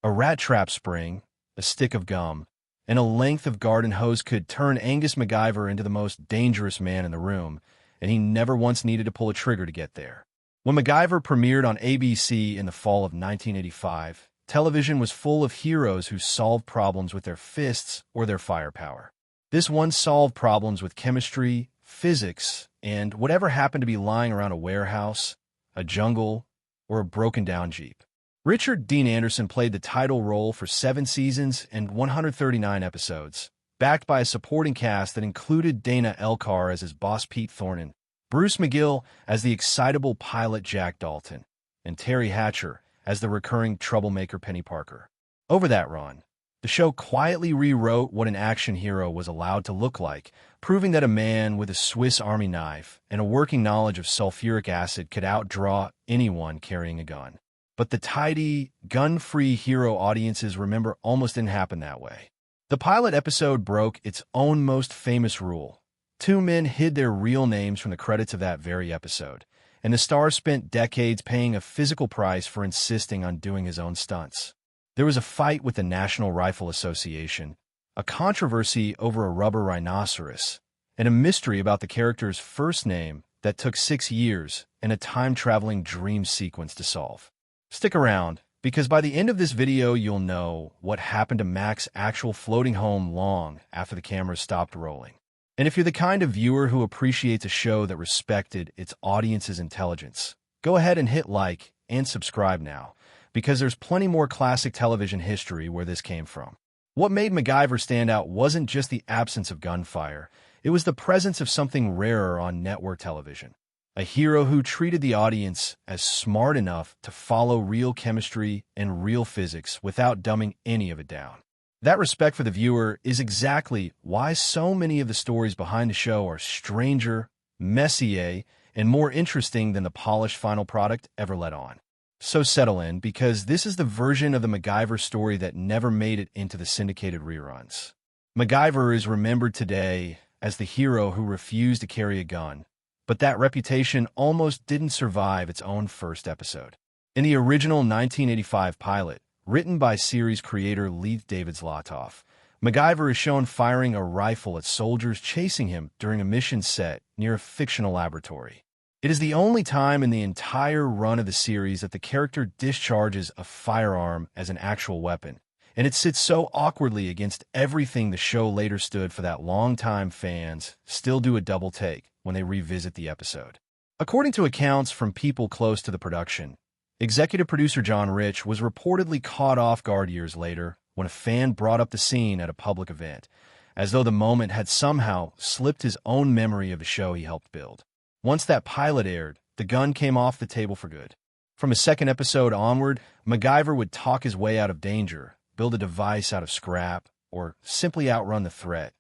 A rat trap spring, a stick of gum, and a length of garden hose could turn Angus MacGyver into the most dangerous man in the room, and he never once needed to pull a trigger to get there. When MacGyver premiered on ABC in the fall of 1985, television was full of heroes who solved problems with their fists or their firepower. This one solved problems with chemistry, physics, and whatever happened to be lying around a warehouse, a jungle, or a broken-down Jeep. Richard Dean Anderson played the title role for 7 seasons and 139 episodes, backed by a supporting cast that included Dana Elcar as his boss Pete Thornton, Bruce McGill as the excitable pilot Jack Dalton, and Terry Hatcher as the recurring troublemaker Penny Parker. Over that run, the show quietly rewrote what an action hero was allowed to look like, proving that a man with a Swiss Army knife and a working knowledge of sulfuric acid could outdraw anyone carrying a gun. But the tidy, gun-free hero audiences remember almost didn't happen that way. The pilot episode broke its own most famous rule. 2 men hid their real names from the credits of that very episode, and the star spent decades paying a physical price for insisting on doing his own stunts. There was a fight with the National Rifle Association, a controversy over a rubber rhinoceros, and a mystery about the character's first name that took 6 years and a time-traveling dream sequence to solve. Stick around, because by the end of this video you'll know what happened to Mac's actual floating home long after the cameras stopped rolling. And if you're the kind of viewer who appreciates a show that respected its audience's intelligence, go ahead and hit like and subscribe now, because there's plenty more classic television history where this came from. What made MacGyver stand out wasn't just the absence of gunfire, it was the presence of something rarer on network television. A hero who treated the audience as smart enough to follow real chemistry and real physics without dumbing any of it down. That respect for the viewer is exactly why so many of the stories behind the show are stranger, messier, and more interesting than the polished final product ever let on. So settle in, because this is the version of the MacGyver story that never made it into the syndicated reruns. MacGyver is remembered today as the hero who refused to carry a gun, but that reputation almost didn't survive its own first episode. In the original 1985 pilot, written by series creator Leith David Zlotoff, MacGyver is shown firing a rifle at soldiers chasing him during a mission set near a fictional laboratory. It is the only time in the entire run of the series that the character discharges a firearm as an actual weapon, and it sits so awkwardly against everything the show later stood for that longtime fans still do a double take when they revisit the episode. According to accounts from people close to the production, executive producer John Rich was reportedly caught off guard years later when a fan brought up the scene at a public event, as though the moment had somehow slipped his own memory of the show he helped build. Once that pilot aired, the gun came off the table for good. From a second episode onward, MacGyver would talk his way out of danger, build a device out of scrap, or simply outrun the threat,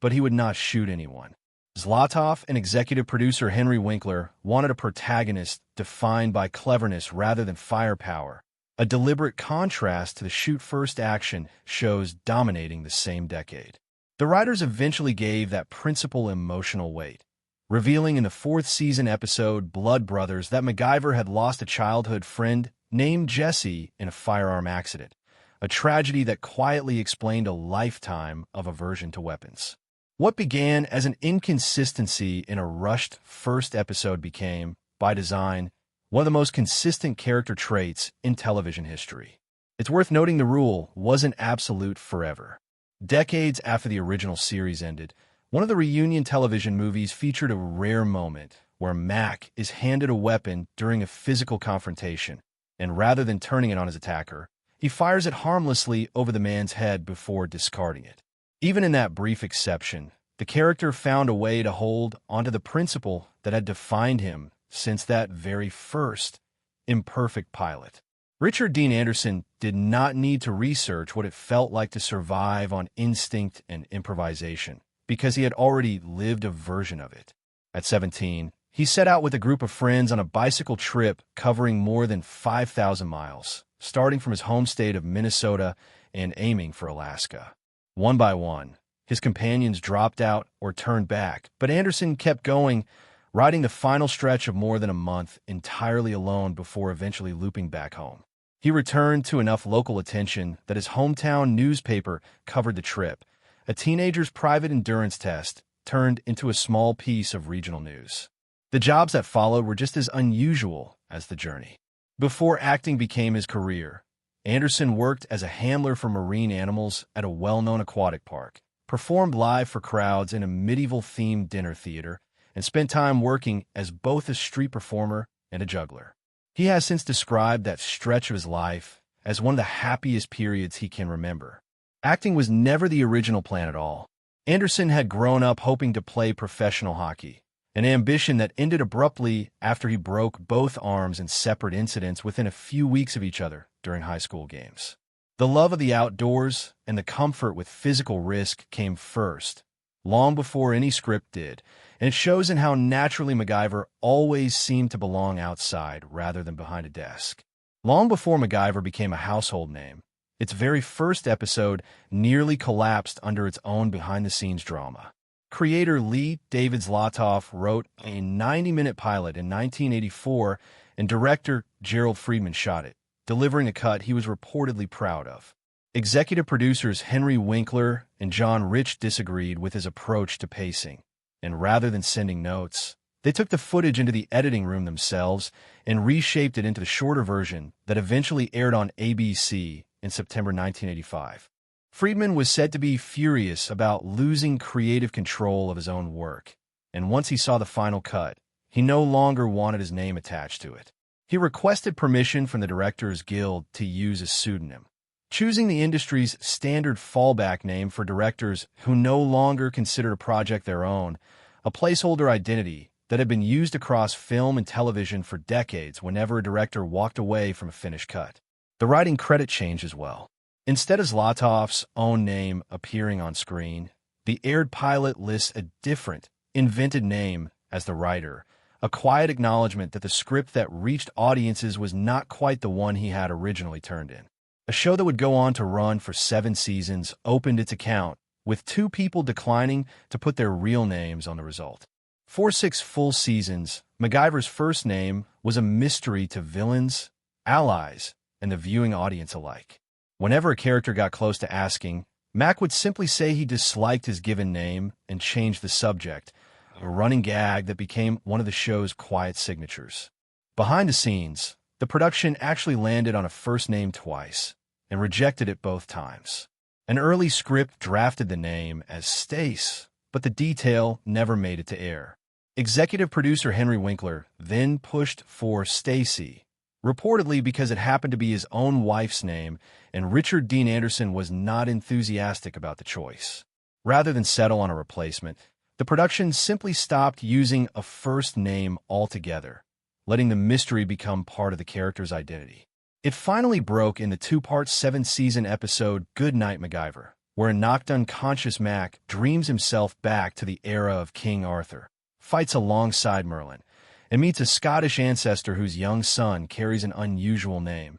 but he would not shoot anyone. Zlotoff and executive producer Henry Winkler wanted a protagonist defined by cleverness rather than firepower, a deliberate contrast to the shoot-first action shows dominating the same decade. The writers eventually gave that principle emotional weight, revealing in the 4th season episode Blood Brothers that MacGyver had lost a childhood friend named Jesse in a firearm accident, a tragedy that quietly explained a lifetime of aversion to weapons. What began as an inconsistency in a rushed first episode became, by design, one of the most consistent character traits in television history. It's worth noting the rule wasn't absolute forever. Decades after the original series ended, one of the reunion television movies featured a rare moment where Mac is handed a weapon during a physical confrontation, and rather than turning it on his attacker, he fires it harmlessly over the man's head before discarding it. Even in that brief exception, the character found a way to hold onto the principle that had defined him since that very first imperfect pilot. Richard Dean Anderson did not need to research what it felt like to survive on instinct and improvisation, because he had already lived a version of it. At 17, he set out with a group of friends on a bicycle trip covering more than 5,000 miles, starting from his home state of Minnesota and aiming for Alaska. One by one, his companions dropped out or turned back, but Anderson kept going, riding the final stretch of more than a month entirely alone before eventually looping back home. He returned to enough local attention that his hometown newspaper covered the trip. A teenager's private endurance test turned into a small piece of regional news. The jobs that followed were just as unusual as the journey. Before acting became his career, Anderson worked as a handler for marine animals at a well-known aquatic park, performed live for crowds in a medieval-themed dinner theater, and spent time working as both a street performer and a juggler. He has since described that stretch of his life as one of the happiest periods he can remember. Acting was never the original plan at all. Anderson had grown up hoping to play professional hockey, an ambition that ended abruptly after he broke both arms in separate incidents within a few weeks of each other during high school games. The love of the outdoors and the comfort with physical risk came first, long before any script did, and it shows in how naturally MacGyver always seemed to belong outside rather than behind a desk. Long before MacGyver became a household name, its very first episode nearly collapsed under its own behind-the-scenes drama. Creator Lee David Zlotoff wrote a 90-minute pilot in 1984, and director Gerald Friedman shot it, delivering a cut he was reportedly proud of. Executive producers Henry Winkler and John Rich disagreed with his approach to pacing, and rather than sending notes, they took the footage into the editing room themselves and reshaped it into the shorter version that eventually aired on ABC in September 1985. Friedman was said to be furious about losing creative control of his own work, and once he saw the final cut, he no longer wanted his name attached to it. He requested permission from the Directors Guild to use a pseudonym, choosing the industry's standard fallback name for directors who no longer considered a project their own, a placeholder identity that had been used across film and television for decades whenever a director walked away from a finished cut. The writing credit changed as well. Instead of Zlotoff's own name appearing on screen, the aired pilot lists a different, invented name as the writer, a quiet acknowledgement that the script that reached audiences was not quite the one he had originally turned in. A show that would go on to run for 7 seasons opened its account, with 2 people declining to put their real names on the result. For 6 full seasons, MacGyver's first name was a mystery to villains, allies, and the viewing audience alike. Whenever a character got close to asking, Mac would simply say he disliked his given name and change the subject, a running gag that became one of the show's quiet signatures. Behind the scenes, the production actually landed on a first name twice and rejected it both times. An early script drafted the name as Stace, but the detail never made it to air. Executive producer Henry Winkler then pushed for Stacy, reportedly because it happened to be his own wife's name, and Richard Dean Anderson was not enthusiastic about the choice. Rather than settle on a replacement, the production simply stopped using a first name altogether, letting the mystery become part of the character's identity. It finally broke in the 2-part 7-season episode Good Night MacGyver, where a knocked unconscious Mac dreams himself back to the era of King Arthur, fights alongside Merlin, and meets a Scottish ancestor whose young son carries an unusual name,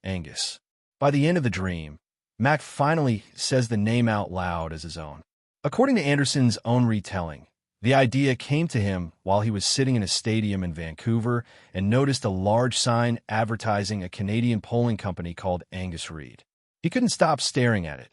Angus. By the end of the dream, Mac finally says the name out loud as his own. According to Anderson's own retelling, the idea came to him while he was sitting in a stadium in Vancouver and noticed a large sign advertising a Canadian polling company called Angus Reid. He couldn't stop staring at it,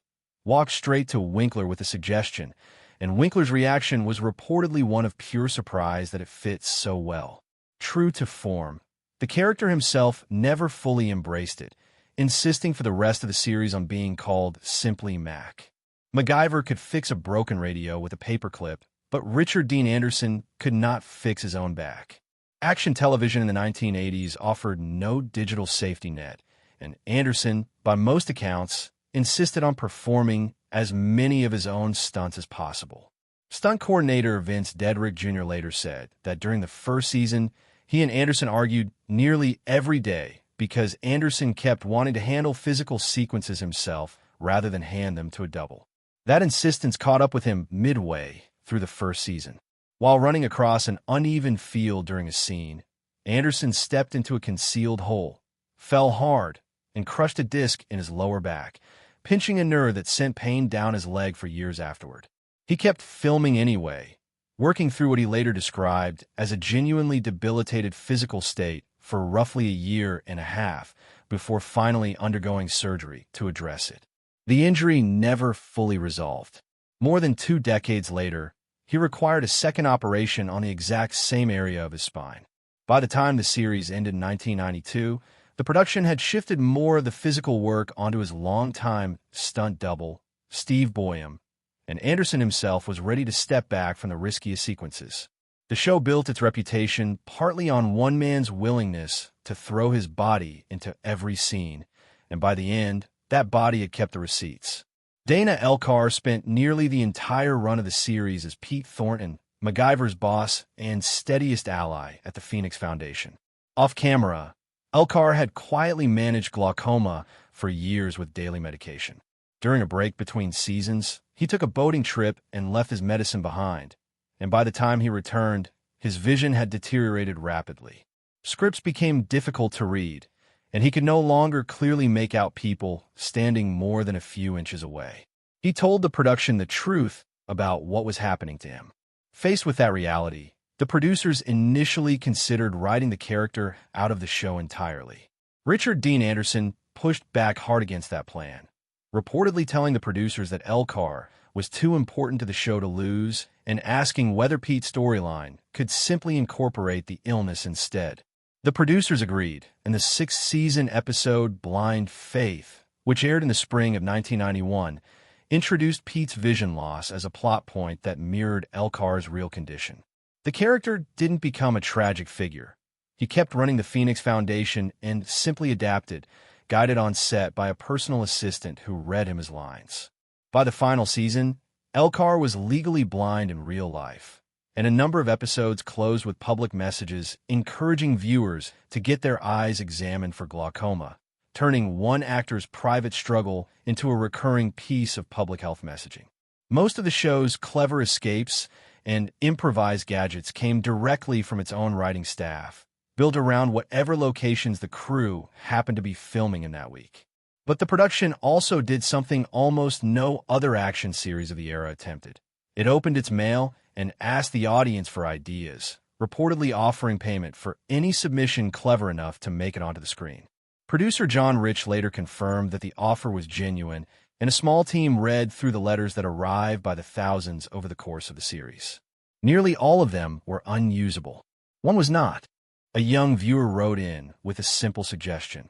walked straight to Winkler with a suggestion, and Winkler's reaction was reportedly one of pure surprise that it fits so well. True to form, the character himself never fully embraced it, insisting for the rest of the series on being called simply Mac. MacGyver could fix a broken radio with a paperclip, but Richard Dean Anderson could not fix his own back. Action television in the 1980s offered no digital safety net, and Anderson, by most accounts, insisted on performing as many of his own stunts as possible. Stunt coordinator Vince Dedrick Jr. later said that during the first season, he and Anderson argued nearly every day because Anderson kept wanting to handle physical sequences himself rather than hand them to a double. That insistence caught up with him midway through the first season. While running across an uneven field during a scene, Anderson stepped into a concealed hole, fell hard, and crushed a disc in his lower back, pinching a nerve that sent pain down his leg for years afterward. He kept filming anyway, working through what he later described as a genuinely debilitated physical state for roughly a year and a half before finally undergoing surgery to address it. The injury never fully resolved. More than 2 decades later, he required a second operation on the exact same area of his spine. By the time the series ended in 1992, the production had shifted more of the physical work onto his longtime stunt double, Steve Boyum, and Anderson himself was ready to step back from the riskiest sequences. The show built its reputation partly on one man's willingness to throw his body into every scene, and by the end, that body had kept the receipts. Dana Elcar spent nearly the entire run of the series as Pete Thornton, MacGyver's boss and steadiest ally at the Phoenix Foundation. Off-camera, Elcar had quietly managed glaucoma for years with daily medication. During a break between seasons, he took a boating trip and left his medicine behind, and by the time he returned, his vision had deteriorated rapidly. Scripts became difficult to read, and he could no longer clearly make out people standing more than a few inches away. He told the production the truth about what was happening to him. Faced with that reality, the producers initially considered writing the character out of the show entirely. Richard Dean Anderson pushed back hard against that plan, reportedly telling the producers that Elcar was too important to the show to lose and asking whether Pete's storyline could simply incorporate the illness instead. The producers agreed, and the 6th-season episode Blind Faith, which aired in the spring of 1991, introduced Pete's vision loss as a plot point that mirrored Elcar's real condition. The character didn't become a tragic figure. He kept running the Phoenix Foundation and simply adapted, guided on set by a personal assistant who read him his lines. By the final season, Elcar was legally blind in real life, and a number of episodes closed with public messages encouraging viewers to get their eyes examined for glaucoma, turning one actor's private struggle into a recurring piece of public health messaging. Most of the show's clever escapes and improvised gadgets came directly from its own writing staff, built around whatever locations the crew happened to be filming in that week. But the production also did something almost no other action series of the era attempted. It opened its mail and asked the audience for ideas, reportedly offering payment for any submission clever enough to make it onto the screen. Producer John Rich later confirmed that the offer was genuine, and a small team read through the letters that arrived by the thousands over the course of the series. Nearly all of them were unusable. One was not. A young viewer wrote in with a simple suggestion.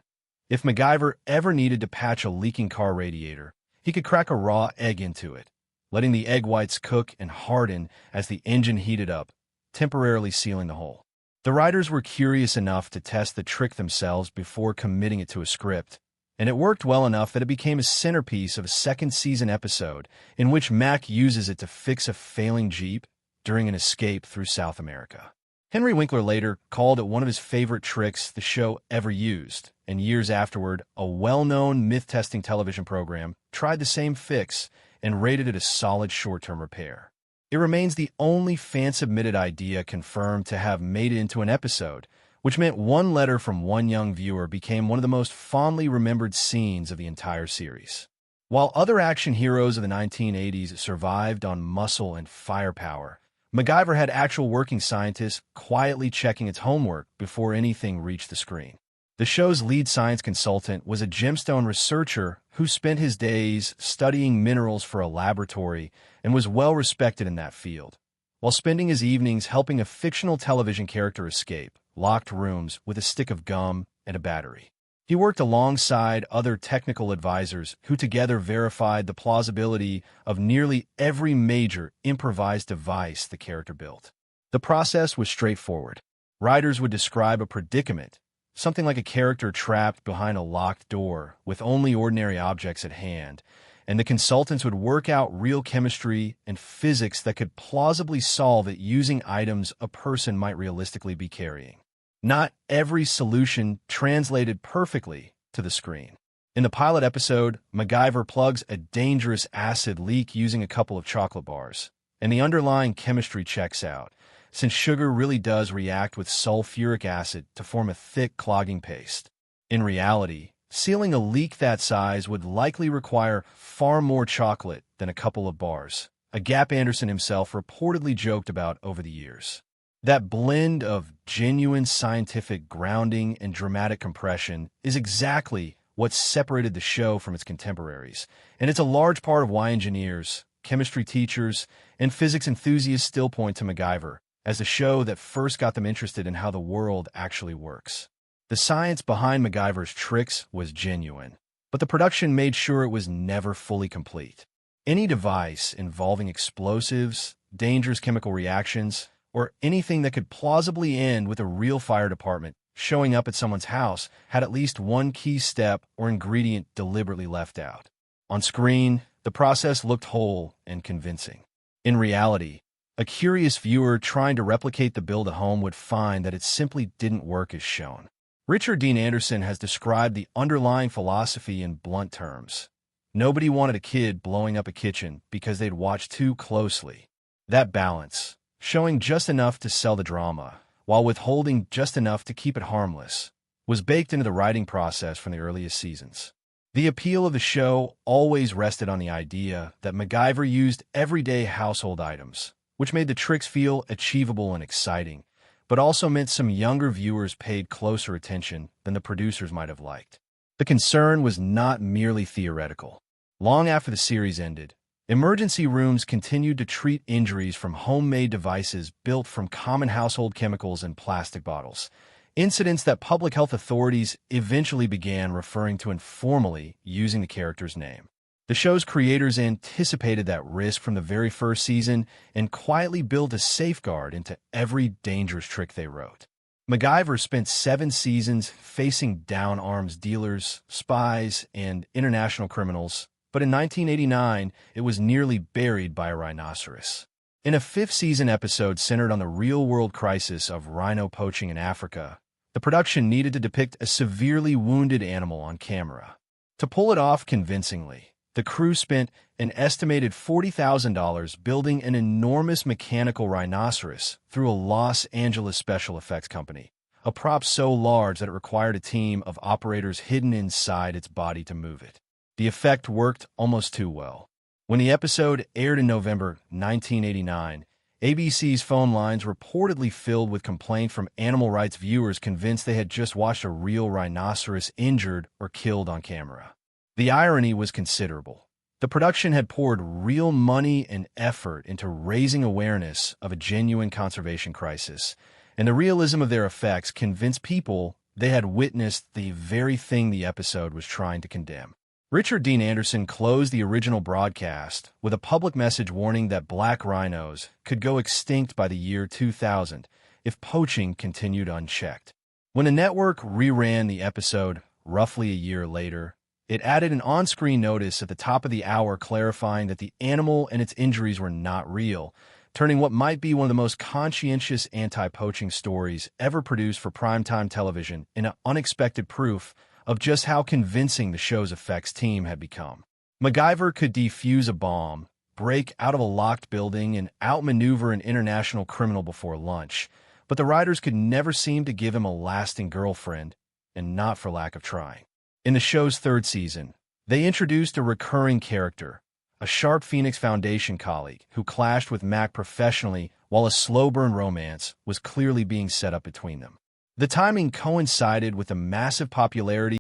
If MacGyver ever needed to patch a leaking car radiator, he could crack a raw egg into it, letting the egg whites cook and harden as the engine heated up, temporarily sealing the hole. The writers were curious enough to test the trick themselves before committing it to a script, and it worked well enough that it became a centerpiece of a 2nd-season episode in which Mac uses it to fix a failing Jeep during an escape through South America. Henry Winkler later called it one of his favorite tricks the show ever used, and years afterward, a well-known myth-testing television program tried the same fix and rated it a solid short-term repair. It remains the only fan-submitted idea confirmed to have made it into an episode, which meant one letter from one young viewer became one of the most fondly remembered scenes of the entire series. While other action heroes of the 1980s survived on muscle and firepower, MacGyver had actual working scientists quietly checking its homework before anything reached the screen. The show's lead science consultant was a gemstone researcher who spent his days studying minerals for a laboratory and was well respected in that field, while spending his evenings helping a fictional television character escape locked rooms with a stick of gum and a battery. He worked alongside other technical advisors who together verified the plausibility of nearly every major improvised device the character built. The process was straightforward. Writers would describe a predicament, something like a character trapped behind a locked door with only ordinary objects at hand, and the consultants would work out real chemistry and physics that could plausibly solve it using items a person might realistically be carrying. Not every solution translated perfectly to the screen. In the pilot episode, MacGyver plugs a dangerous acid leak using a couple of chocolate bars, and the underlying chemistry checks out, since sugar really does react with sulfuric acid to form a thick clogging paste. In reality, sealing a leak that size would likely require far more chocolate than a couple of bars, a gap Anderson himself reportedly joked about over the years. That blend of genuine scientific grounding and dramatic compression is exactly what separated the show from its contemporaries, and it's a large part of why engineers, chemistry teachers, and physics enthusiasts still point to MacGyver as the show that first got them interested in how the world actually works. The science behind MacGyver's tricks was genuine, but the production made sure it was never fully complete. Any device involving explosives, dangerous chemical reactions, or anything that could plausibly end with a real fire department showing up at someone's house had at least one key step or ingredient deliberately left out. On screen, the process looked whole and convincing. In reality, a curious viewer trying to replicate the build at home would find that it simply didn't work as shown. Richard Dean Anderson has described the underlying philosophy in blunt terms. Nobody wanted a kid blowing up a kitchen because they'd watched too closely. That balance, showing just enough to sell the drama, while withholding just enough to keep it harmless, was baked into the writing process from the earliest seasons. The appeal of the show always rested on the idea that MacGyver used everyday household items, which made the tricks feel achievable and exciting, but also meant some younger viewers paid closer attention than the producers might have liked. The concern was not merely theoretical. Long after the series ended, emergency rooms continued to treat injuries from homemade devices built from common household chemicals and plastic bottles, incidents that public health authorities eventually began referring to informally using the character's name. The show's creators anticipated that risk from the very first season and quietly built a safeguard into every dangerous trick they wrote. MacGyver spent 7 seasons facing down arms dealers, spies, and international criminals, but in 1989, it was nearly buried by a rhinoceros. In a 5th-season episode centered on the real-world crisis of rhino poaching in Africa, the production needed to depict a severely wounded animal on camera. To pull it off convincingly, the crew spent an estimated $40,000 building an enormous mechanical rhinoceros through a Los Angeles special effects company, a prop so large that it required a team of operators hidden inside its body to move it. The effect worked almost too well. When the episode aired in November 1989, ABC's phone lines reportedly filled with complaints from animal rights viewers convinced they had just watched a real rhinoceros injured or killed on camera. The irony was considerable. The production had poured real money and effort into raising awareness of a genuine conservation crisis, and the realism of their effects convinced people they had witnessed the very thing the episode was trying to condemn. Richard Dean Anderson closed the original broadcast with a public message warning that black rhinos could go extinct by the year 2000 if poaching continued unchecked. When the network reran the episode roughly a year later, it added an on-screen notice at the top of the hour clarifying that the animal and its injuries were not real, turning what might be one of the most conscientious anti-poaching stories ever produced for primetime television into unexpected proof of just how convincing the show's effects team had become. MacGyver could defuse a bomb, break out of a locked building, and outmaneuver an international criminal before lunch, but the writers could never seem to give him a lasting girlfriend, and not for lack of trying. In the show's 3rd season, they introduced a recurring character, a sharp Phoenix Foundation colleague who clashed with Mac professionally while a slow-burn romance was clearly being set up between them. The timing coincided with the massive popularity